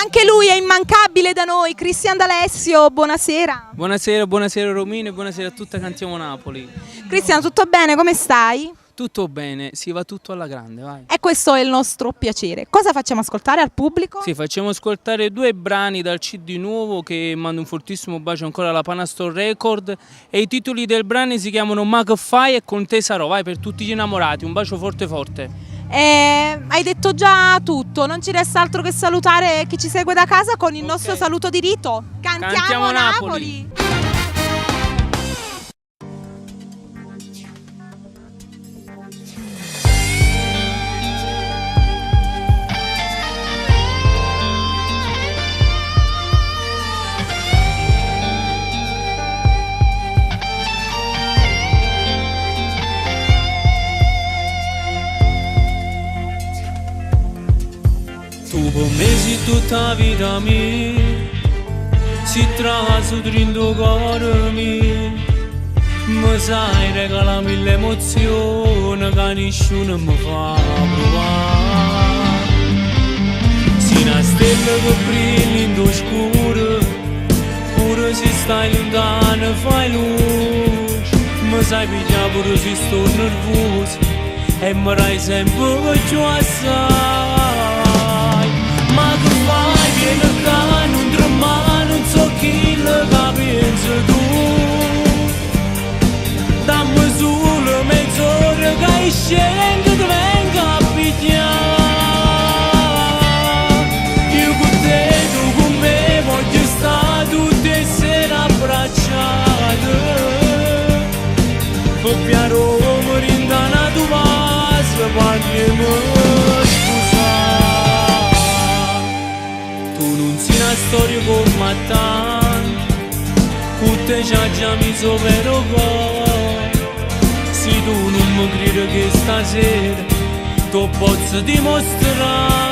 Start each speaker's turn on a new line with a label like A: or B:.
A: Anche lui è immancabile da noi, Cristian D'Alessio, buonasera.
B: Buonasera Romina e buonasera a tutta Cantiamo Napoli.
A: Cristian, tutto bene? Come stai?
B: Tutto bene, si va tutto alla grande, vai.
A: E questo è il nostro piacere. Cosa facciamo ascoltare al pubblico?
B: Sì, facciamo ascoltare 2 brani dal CD nuovo che mando un fortissimo bacio ancora alla Panastor Record e i titoli del brani si chiamano Ma che fai e con te sarò, vai, per tutti gli innamorati, un bacio forte forte.
A: Hai detto già tutto, non ci resta altro che salutare chi ci segue da casa con il nostro saluto di rito. Cantiamo Napoli!
B: Tu per me sei tutta vita mia, si trasu dentro cuore mio, mi sai regalare mille emozioni che nessuno mi fa provare. Sei una stella che brilla in oscuro, pure se stai lontano fai luce, mi sai pigliare pure se sto nervoso e mi rai sempre più assai. Ma che fai, vieni qua, non tremare, non so chi le pensi tu. Dammi solo mezz'ora che scendo ti venga a pigliare. Io con te, tu con me, voglio stare tutte e sera abbracciate. Per piano mi rindana tu vas, parliamo. Storia come tanto, con te già mi so vero cuore. Se tu non mi credi che stasera tu posso dimostrare.